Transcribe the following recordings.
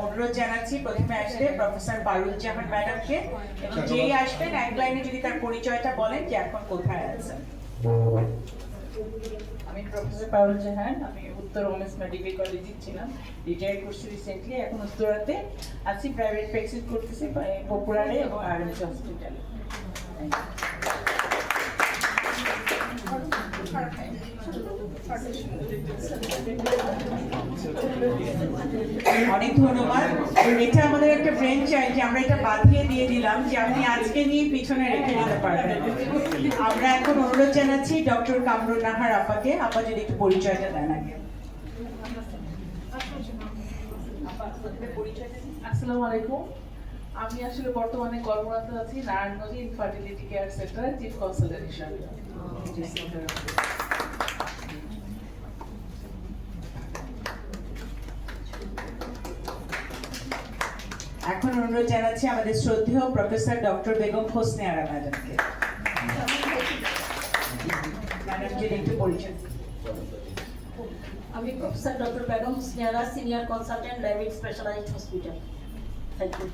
অনুরোধ জানাচ্ছি প্রথমে আসবে প্রফেসর পারুল জাহান ম্যাডামকে, এবং যেই আসবেন এক লাইনে যদি তার পরিচয়টা বলেন যে এখন কোথায় আছেন। আমি প্রফেসর পারুল জাহান, আমি উত্তর ওমেন্স মেডিকেল কলেজে ছিলাম, রিটায়ার করছি রিসেন্টলি। এখন উত্তরাতে আছি, প্রাইভেট প্র্যাকটিস করতেছি বগুড়ারে এবং আরএমসি হসপিটালে। অনেক ধন্যবাদ। এটা আমাদের একটা ফ্র্যাঞ্চাইজ যে আমরা এটা বাঁধিয়ে দিয়ে দিলাম যে আপনি আজকে নিয়ে পিছনে রেখে দিতে পারবেন। আমরা এখন অনুরোধ জানাচ্ছি ডক্টর কামরুন নাহার আপাকে, আপা যদি একটু পরিচয়টা দেন আগে। আসসালামু আলাইকুম। আমি আসলে বর্তমানে কর্মরত আছি নারায়ণগঞ্জে ইনফার্টিলিটি কেয়ার সেন্টারে চিফ কাউন্সিলর হিসাবে। এখন অনুরোধ জানাচ্ছি আমাদের শ্রদ্ধেয় প্রফেসর ডক্টর বেগম হোসনে আরা ম্যাডামকে। ম্যাডাম যদি একটু পরিচয়। আমি professor doctor Begum Hosne Ara, senior consultant, diabetes specialised hospital. Thank you.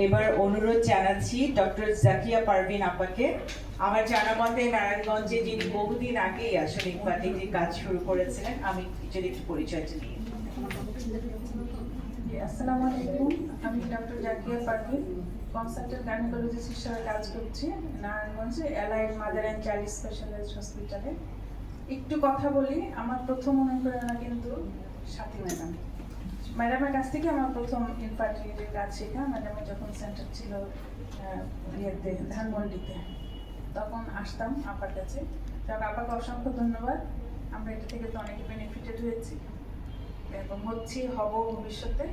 এবার অনুরোধ জানাচ্ছি ডক্টর জাকিয়া পারভিন আপাকে। আমার জানা মতে নারায়ণগঞ্জে যিনি বহুদিন আগেই আসলে ইনফার্টিলিটির কাজ শুরু করেছিলেন, আমি যদি একটু পরিচয়টা নিই। আসসালামু আলাইকুম, আমি doctor Zakia Parvin, consultant gynaecologist হিসেবে কাজ করছি নারায়ণগঞ্জে allied mother and child specialised হসপিটালে। একটু কথা বলি, আমার প্রথম অনুপ্রেরণা কিন্তু সাথী ম্যাডামের কাছ থেকে আমার প্রথম ইনফার্টিলিটির কাজ শেখা। ম্যাডামের যখন সেন্টার ছিল ইয়েতে ধানমন্ডিতে, তখন আসতাম আপার কাছে। তখন আপাকে অসংখ্য ধন্যবাদ। আমরা এটা থেকে তো অনেক বেনিফিটেড হয়েছি এবং হচ্ছি, হব ভবিষ্যতে।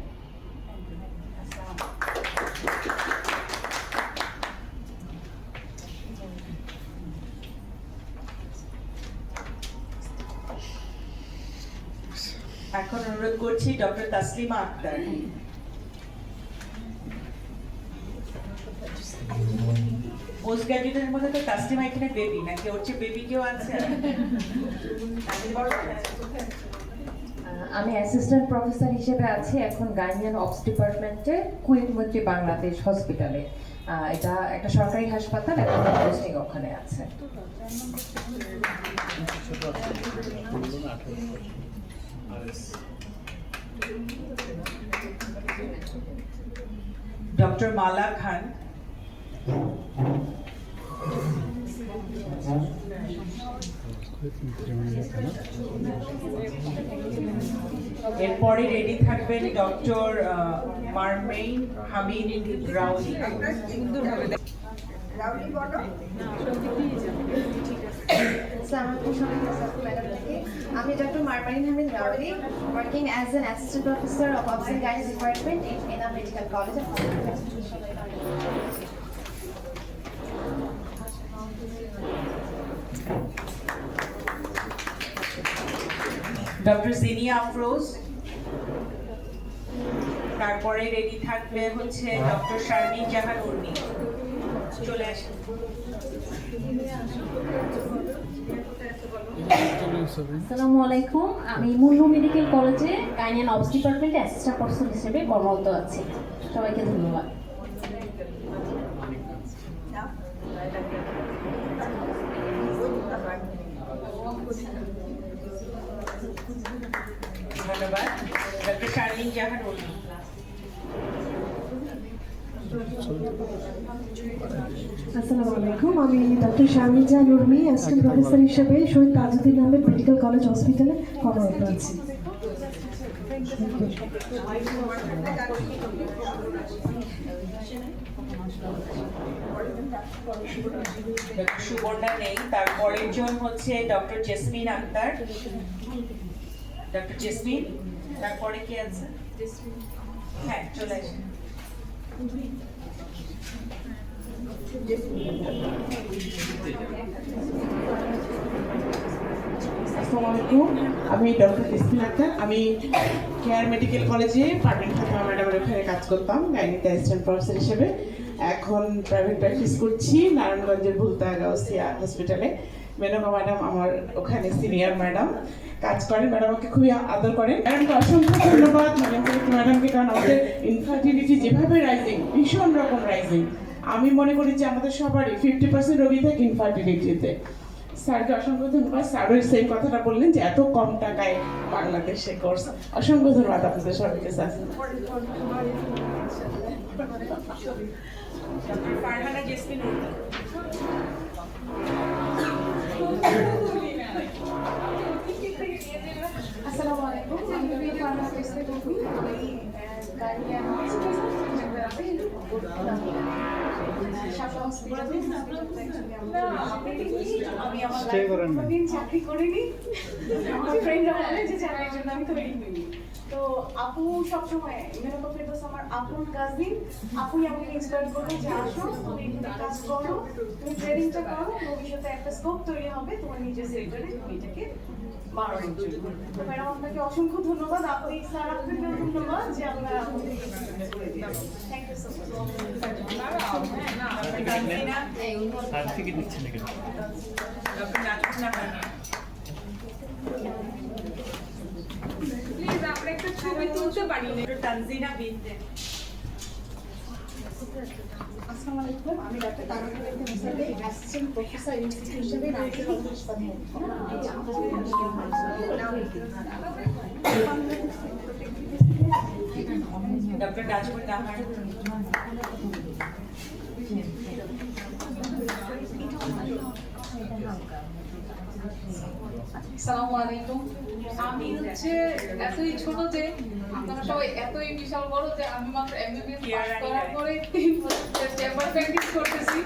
এখন অনুরোধ করছি ডক্টর তাসলিমা আক্তার। পোস্ট গ্রাজুয়েটের মধ্যে তো তাসলিমা এখানে বেবি নাকি, ওর চেয়ে বেবি কেউ আছে? আমি অ্যাসিস্ট্যান্ট প্রফেসর হিসেবে আছি এখন গাইনিয়ান অপস ডিপার্টমেন্টে কুয়েত মৈত্রী বাংলাদেশ হসপিটালে। এটা একটা সরকারি হাসপাতাল, এখন পোস্টিং ওখানে আছে। ডক্টর মালা খান। এরপরে রেডি থাকবেন ডক্টর মারমেইন হামিদ রাউলি। আমি doctor Marmarin Hamid Rawali, working as an assistant professor of Obs and Gynae department in Mena Medical College of doctor Zinia Afroz. তারপরে রেডি থাকবে হচ্ছে ডক্টর শারমিন জাহান উর্মি। চলে আসেন। আসসালামু আলাইকুম, আমি মুন্নু মেডিকেল কলেজে গাইনিয়ান অপস ডিপার্টমেন্টে অ্যাসিস্ট্যান্ট প্রফেসর হিসেবে কর্মরত আছি। সবাইকে ধন্যবাদ। ধন্যবাদ। ডক্টর শারমিন জাহান উর্মি। আসসালামু আলাইকুম, আমি doctor Sharmin Jahan Urmi, assistant professor হিসেবে শহীদ তাজউদ্দিন আহমেদ মেডিকেল কলেজ হসপিটালে কর্মরত আছি। সুবর্ণা নেই। তারপরের জন হচ্ছে ডক্টর জেসমিন আক্তার। ডক্টর জেসমিন, তারপরে কি আছে? হ্যাঁ, চলে আসেন। আসসালামু আলাইকুম, আমি ডক্টর জেসমিন আক্তার। আমি কেয়ার মেডিকেল কলেজে পারভিন ফাতেমা ম্যাডামের ওখানে কাজ করতাম গাইনিতে অ্যাসিস্ট্যান্ট প্রফেসর হিসেবে। এখন প্রাইভেট প্র্যাকটিস করছি নারায়ণগঞ্জের ভুলতা গাউসিয়া হসপিটালে। মেনকা ম্যাডাম আমার ওখানে সিনিয়র ম্যাডাম কাজ করেন, ম্যাডাম আমাকে খুবই আদর করেন। ম্যাডামকে অসংখ্য ধন্যবাদ ম্যাডামকে, কারণ আমাদের ইনফার্টিলিটি যেভাবে রাইজিং, ভীষণ রকম রাইজিং। আমি মনে করি যে আমাদের সবারই 50% রোগী থাকে ইনফার্টিলিটিতে। স্যারকে অসংখ্য ধন্যবাদ। স্যারও সেম কথাটা বললেন যে এত কম টাকায় বাংলাদেশে কোর্স। অসংখ্য ধন্যবাদ আপনাদের সবাইকে স্যার। ফারহানা জেসমিন আসসালামু আলাইকুম, আমি ডক্টর ফারহানা জেসমিন রুবি, আমি গার্ডিয়ান আমি আমার দিন চাকরি করিনি, আমার ফ্রেন্ডরা বলে যে চাকরির জন্য আমি তৈরি হইনি। তো আপু সবসময় মেনকা ফেরদৌস আমার আপন কাজিন, আপুই আমাকে ইন্সপায়ার করলো যে আসো তুমি এখানে কাজ করো, তুমি ট্রেনিংটা করো, ভবিষ্যতে একটা স্কোপ তৈরি হবে তোমার নিজের সেক্টরে, তুমি এটাকে বাড়ানোর জন্য। তো ম্যাডাম আপনাকে অসংখ্য ধন্যবাদ, আপনি স্যার আপনাকেও ধন্যবাদ যে আমরা thank you so much. Certificate দিচ্ছেন না কেন? প্লিজ আমরা একটা ছবি তুলতে পারি না। তানজিনা বিনতে। আসসালামু আলাইকুম, আমি ডক্টর তানজিনা বিনতে মুসাদ্দেক, অ্যাসিস্ট্যান্ট প্রফেসর ইউনিভার্সিটি হিসেবে নাইজেরিয়া হাসপাতালে। ডক্টর নাজমুল নাহার। আসসালামু আলাইকুম। আমি হচ্ছে এতই ছোট যে আপনারা সবাই এতই বিশাল বড় যে আমি মাত্র এমবিবিএস পাস করার পরে 3 বছর চেম্বার প্র্যাকটিস করতেছি।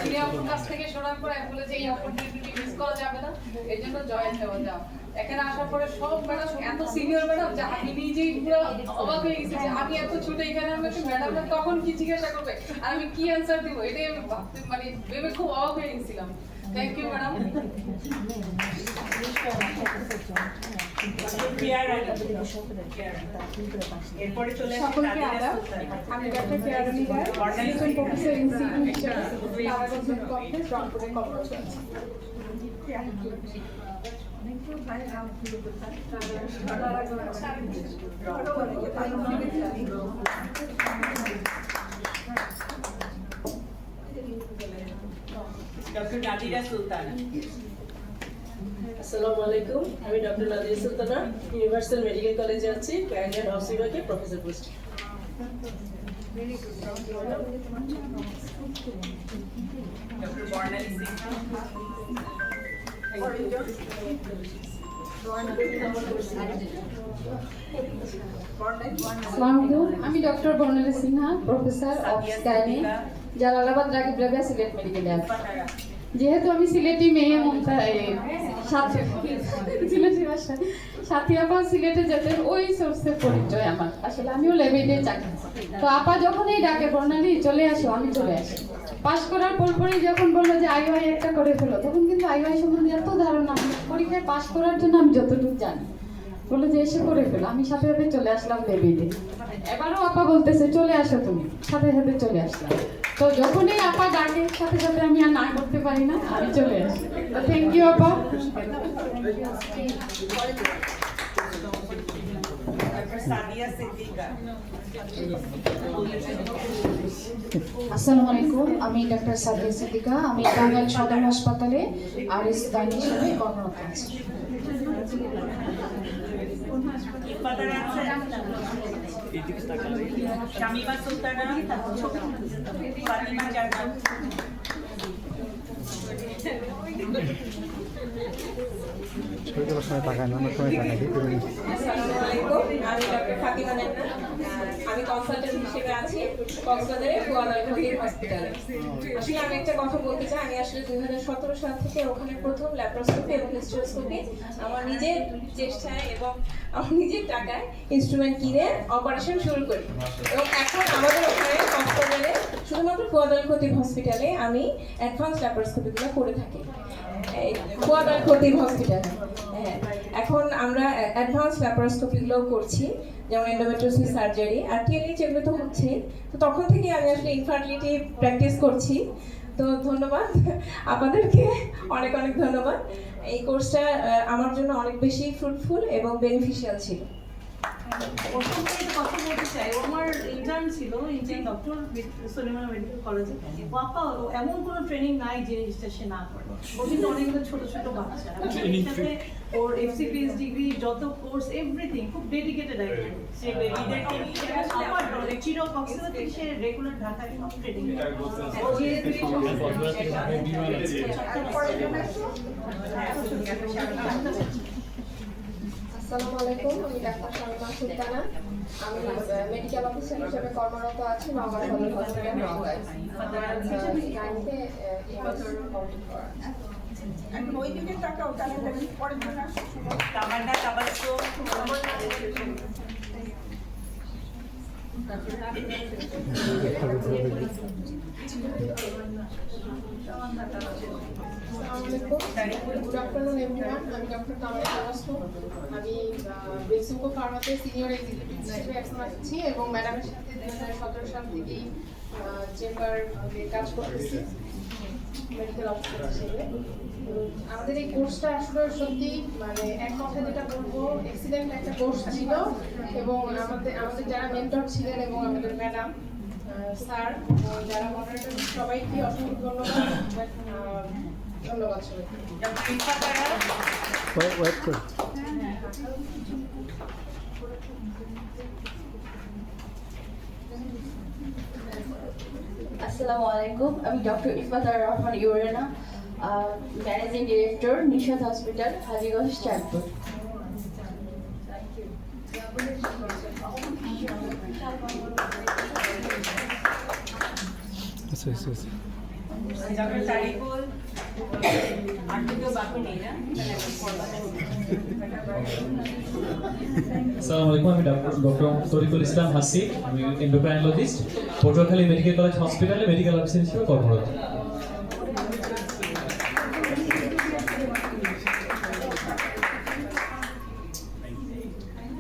সিনিয়র কাছ থেকে শোনার পরে আমি বলে যে এই অপরচুনিটি মিস করা যাবে না, এই জন্য জয়েন হয়ে যাও। এখানে আসার পরে সব ম্যাডাম এত সিনিয়র ম্যাডাম যে আমি নিজেই পুরো অবাক হয়ে গেছি যে আমি এত ছোট, এখানে আমাকে ম্যাডামরা তখন কি জিজ্ঞাসা করবে আর আমি কি অ্যান্সার দিব, এটাই আমি ভাবতে মানে ভেবে খুব অবাক হয়ে গেছিলাম। Thank you madam. এরপরে চলে সকলকে আদাব, আমি doctor Kearni Roy, assistant professor institute Taraganj complex, রংপুরে কর্মরত আছি। ডক্টর নাদিরা সুলতানা। আসসালামু আলাইকুম, আমি doctor Nadira Sultana, universal medical কলেজে আছি, গাইনিয়ান অফ বিভাগে professor post. Doctor Barnali Sinha. আমি doctor Barnali Sinha, professor of gynae, Jalalabad Ragib Rabeya, Sylhet মেডিকেলে আছি। যেহেতু আমি সিলেটি মেয়ে, সাথী আপা সিলেটে যেতেন, ওই সোর্সের পরিচয় আমার। আসলে আমিও লেভেলে চাকরি, তো আপা যখন এই ডাকে বর্ণালী চলে আসো, আমি চলে আসি। পাস করার পরপরই যখন বললো যে আইওয়াই একটা করে ফেলো, তখন কিন্তু আইওয়াই সম্বন্ধে এত ধারণা, পরীক্ষায় পাস করার জন্য আমি যতটুকু জানি, বললো যে এসে করে ফেলো। আমি সাথে সাথে চলে আসলাম লেভেলে। এবারও আপা বলতেছে চলে আসো তুমি, সাথে সাথে চলে আসলাম। তো যখনই আপা ডাকে সাথে সাথে আমি আর না করতে পারি না, আমি চলে আসি। তো থ্যাংক ইউ আপা। সাদিয়া সিদ্দিকা। আসসালামু আলাইকুম, আমি ডক্টর সাদিয়া সিদ্দিকা, আমি টাঙ্গাইল সদর হাসপাতালে আরএস গাইনি হিসেবে কর্মরত আছি। শামিমা সুলতানা। ফাতিমা জান্নাত। আমি ডক্টর ফাতিমা নেন্না, আমি কনসালটেন্ট হিসেবে আছি কক্সবাজারে কুয়ালালকাটির হসপিটালে। আসলে আমি একটা কথা বলতে চাই, আমি আসলে 2017 সাল থেকে ওখানে প্রথম ল্যাপ্রোস্কোপি এবং হিস্টেরোস্কোপি আমার নিজের চেষ্টায় এবং আমার নিজের টাকায় ইনস্ট্রুমেন্ট কিনে অপারেশন শুরু করি। এবং এখন আমাদের ওখানে কক্সবাজারে শুধুমাত্র কুয়ালালকাটির হসপিটালে আমি অ্যাডভান্স ল্যাপ্রোস্কোপিগুলো করে থাকি। কুয়ালালকাটির হসপিটালে হ্যাঁ, এখন আমরা অ্যাডভান্স ল্যাপ্রোস্কোপিগুলো করছি, যেমন এন্ডোমেট্রিওসিস সার্জারি আর টিএলএইচ, এগুলো তো হচ্ছে। তো তখন থেকে আমি আসলে ইনফার্টিলিটি প্র্যাকটিস করছি। তো ধন্যবাদ আপনাদেরকে, অনেক অনেক ধন্যবাদ। এই কোর্সটা আমার জন্য অনেক বেশি ফ্রুটফুল এবং বেনিফিশিয়াল ছিল। ওর সঙ্গে একটু কথা বলতে চাই। ও আমার ইন্টার্ন ছিল, ইন্টার্ন ডক্টর সলিমুল্লাহ মেডিকেল কলেজে। বাপ্পা এমন কোনো ট্রেনিং নাই যে জিনিসটা সে না করে। ও কিন্তু অনেকগুলো ছোট ছোট বাচ্চা, সাথে ওর এফসিপিএস ডিগ্রি যত কোর্স এভরিথিং খুব ডেডিকেটেড একজন। সে বেবিদেরকে নিয়ে আমার চিরো কক্সবাজার থেকে সে রেগুলার ঢাকায় সব ট্রেনিং আসসালামু আলাইকুম, আমি ডাক্তার শামিমা সুলতানা। আমি মেডিকেল অফিসার হিসেবে কর্মরত আছি নওগাঁ সদর হসপিটাল নওগাঁয়। গাড়িতে এই বছর কমপ্লিট করা। তামান্না তাবাসসুম, গুড আফটারনুন এভরিওয়ান। আমি ডক্টর তামান্না তাবাসসুম। আমি বেসুকো ফার্মাতে সিনিয়র এক্সিকিউটিভ হিসেবে এখন আছি এবং ম্যাডামের সাথে 2017 সাল থেকেই চেম্বার কাজ করতেছি মেডিকেল অফিসার হিসেবে। আমাদের এই কোর্সটা আসলে সত্যি মানে এক কথা যেটা বলবো, এক্সিলেন্ট একটা কোর্স ছিল এবং আমাদের যারা মেন্টর ছিলেন এবং আমাদের ম্যাডাম স্যার যারা মডারেটর সবাইকে অসংখ্য ধন্যবাদ। ধন্যবাদ সবাইকে। ডক্টর ইফাত আরা, আসসালামু আলাইকুম, আমি ডক্টর ইফাত আর রহমান ইউরেনা, managing director Nishad hospital, Hajiganj, Chandpur. Doctor Tariqul, আর তো কেউ বাকি নেই না? আসসালামু আলাইকুম, আমি ডক্টর তরিকুল ইসলাম হাসি, আমি এন্ডোক্রাইনোলজিস্ট, পটুয়াখালী মেডিকেল কলেজ হসপিটালে মেডিকেল অফিসার হিসেবে কর্মরত।